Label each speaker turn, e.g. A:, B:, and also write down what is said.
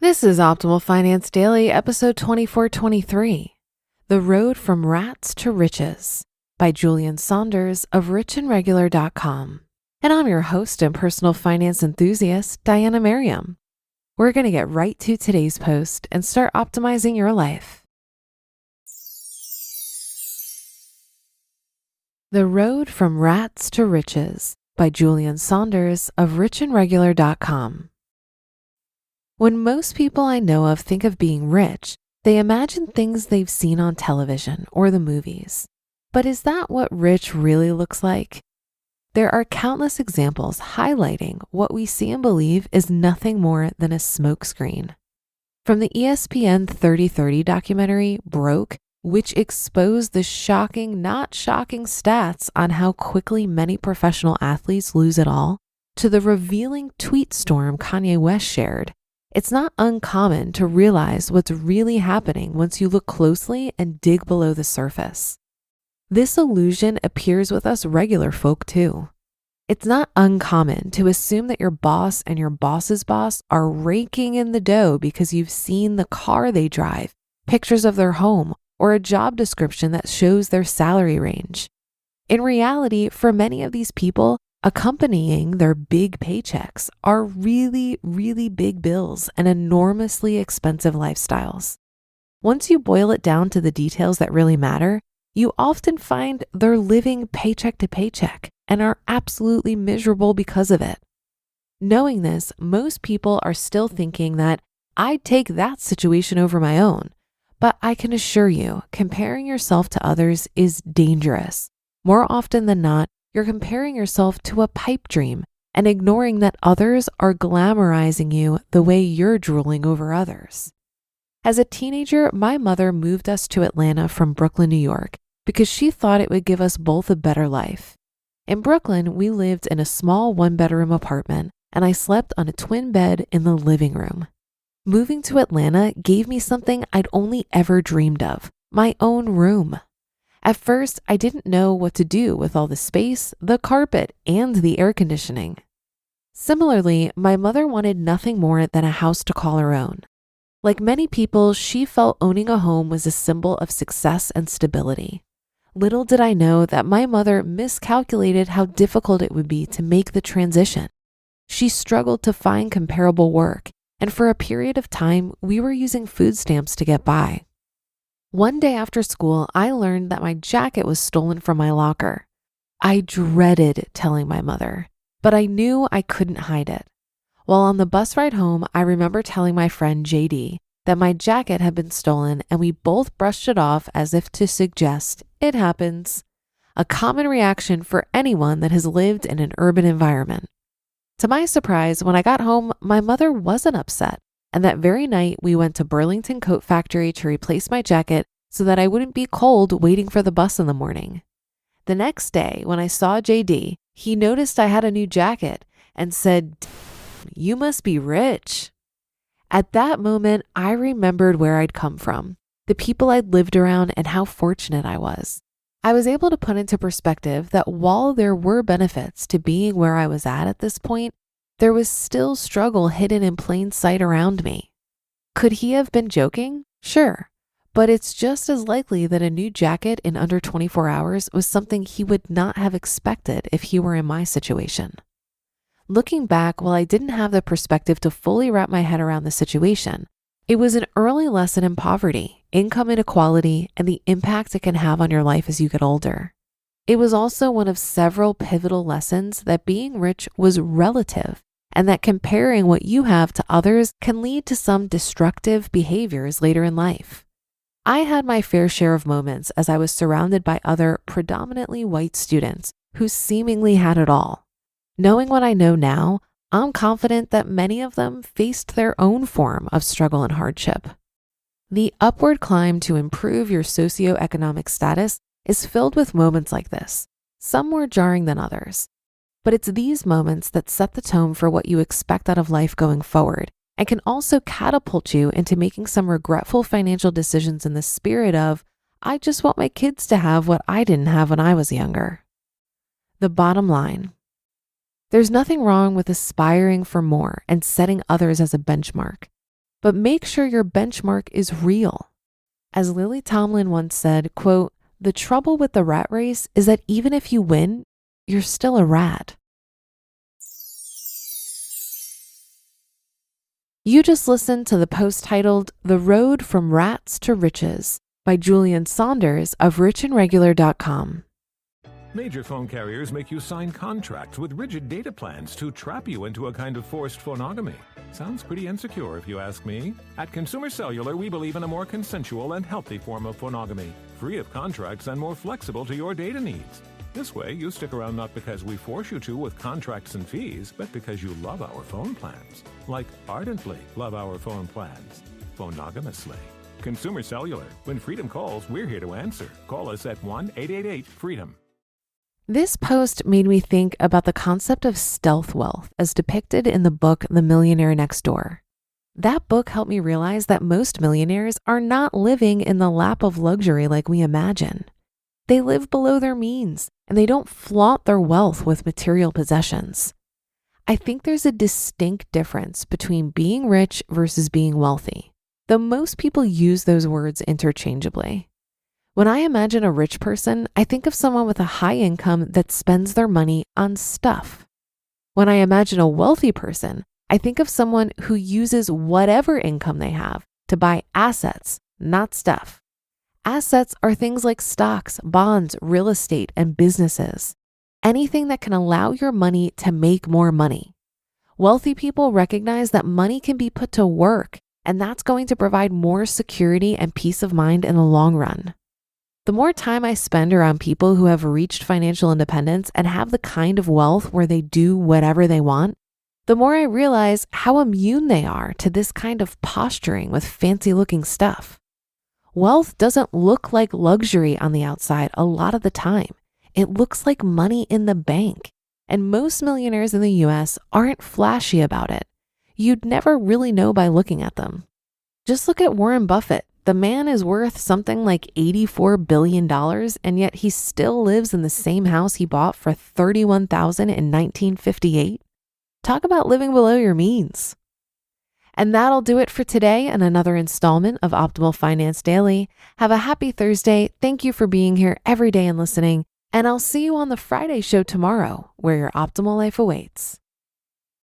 A: This is Optimal Finance Daily, episode 2423, The Road from Rats to Riches by Julien Saunders of richandregular.com. And I'm your host and personal finance enthusiast, Diana Merriam. We're going to get right to today's post and start optimizing your life. The Road from Rats to Riches by Julien Saunders of richandregular.com. When most people I know of think of being rich, they imagine things they've seen on television or the movies. But is that what rich really looks like? There are countless examples highlighting what we see and believe is nothing more than a smokescreen. From the ESPN 30/30 documentary, Broke, which exposed the shocking, not shocking stats on how quickly many professional athletes lose it all, to the revealing tweet storm Kanye West shared, it's not uncommon to realize what's really happening once you look closely and dig below the surface. This illusion appears with us regular folk too. It's not uncommon to assume that your boss and your boss's boss are raking in the dough because you've seen the car they drive, pictures of their home, or a job description that shows their salary range. In reality, for many of these people, accompanying their big paychecks are really, really big bills and enormously expensive lifestyles. Once you boil it down to the details that really matter, you often find they're living paycheck to paycheck and are absolutely miserable because of it. Knowing this, most people are still thinking that I'd take that situation over my own. But I can assure you, comparing yourself to others is dangerous. More often than not, you're comparing yourself to a pipe dream and ignoring that others are glamorizing you the way you're drooling over others. As a teenager, my mother moved us to Atlanta from Brooklyn, New York, because she thought it would give us both a better life. In Brooklyn, we lived in a small one-bedroom apartment, and I slept on a twin bed in the living room. Moving to Atlanta gave me something I'd only ever dreamed of, my own room. At first, I didn't know what to do with all the space, the carpet, and the air conditioning. Similarly, my mother wanted nothing more than a house to call her own. Like many people, she felt owning a home was a symbol of success and stability. Little did I know that my mother miscalculated how difficult it would be to make the transition. She struggled to find comparable work, and for a period of time, we were using food stamps to get by. One day after school, I learned that my jacket was stolen from my locker. I dreaded telling my mother, but I knew I couldn't hide it. While on the bus ride home, I remember telling my friend JD that my jacket had been stolen, and we both brushed it off as if to suggest it happens, a common reaction for anyone that has lived in an urban environment. To my surprise, when I got home, my mother wasn't upset. And that very night, we went to Burlington Coat Factory to replace my jacket so that I wouldn't be cold waiting for the bus in the morning. The next day, when I saw JD, he noticed I had a new jacket and said, "You must be rich." At that moment, I remembered where I'd come from, the people I'd lived around, and how fortunate I was. I was able to put into perspective that while there were benefits to being where I was at this point, there was still struggle hidden in plain sight around me. Could he have been joking? Sure. But it's just as likely that a new jacket in under 24 hours was something he would not have expected if he were in my situation. Looking back, while I didn't have the perspective to fully wrap my head around the situation, it was an early lesson in poverty, income inequality, and the impact it can have on your life as you get older. It was also one of several pivotal lessons that being rich was relative, and that comparing what you have to others can lead to some destructive behaviors later in life. I had my fair share of moments as I was surrounded by other predominantly white students who seemingly had it all. Knowing what I know now, I'm confident that many of them faced their own form of struggle and hardship. The upward climb to improve your socioeconomic status is filled with moments like this, some more jarring than others. But it's these moments that set the tone for what you expect out of life going forward and can also catapult you into making some regretful financial decisions in the spirit of, I just want my kids to have what I didn't have when I was younger. The bottom line: there's nothing wrong with aspiring for more and setting others as a benchmark. but make sure your benchmark is real. As Lily Tomlin once said, quote, "The trouble with the rat race is that even if you win, you're still a rat." You just listened to the post titled "The Road from Rats to Riches" by Julien Saunders of richandregular.com.
B: Major phone carriers make you sign contracts with rigid data plans to trap you into a kind of forced phonogamy. Sounds pretty insecure if you ask me. At Consumer Cellular, we believe in a more consensual and healthy form of phonogamy, free of contracts and more flexible to your data needs. This way, you stick around not because we force you to with contracts and fees, but because you love our phone plans. Like ardently love our phone plans. Phonogamously. Consumer Cellular. When freedom calls, we're here to answer. Call us at 1-888-FREEDOM.
A: This post made me think about the concept of stealth wealth as depicted in the book The Millionaire Next Door. That book helped me realize that most millionaires are not living in the lap of luxury like we imagine. They live below their means, and they don't flaunt their wealth with material possessions. I think there's a distinct difference between being rich versus being wealthy, though most people use those words interchangeably. When I imagine a rich person, I think of someone with a high income that spends their money on stuff. When I imagine a wealthy person, I think of someone who uses whatever income they have to buy assets, not stuff. Assets are things like stocks, bonds, real estate, and businesses. Anything that can allow your money to make more money. Wealthy people recognize that money can be put to work, and that's going to provide more security and peace of mind in the long run. The more time I spend around people who have reached financial independence and have the kind of wealth where they do whatever they want, the more I realize how immune they are to this kind of posturing with fancy looking stuff. Wealth doesn't look like luxury on the outside a lot of the time. It looks like money in the bank. And most millionaires in the US aren't flashy about it. You'd never really know by looking at them. Just look at Warren Buffett. The man is worth something like $84 billion, and yet he still lives in the same house he bought for $31,000 in 1958. Talk about living below your means. And that'll do it for today and another installment of Optimal Finance Daily. Have a happy Thursday. Thank you for being here every day and listening. And I'll see you on the Friday show tomorrow, where your optimal life awaits.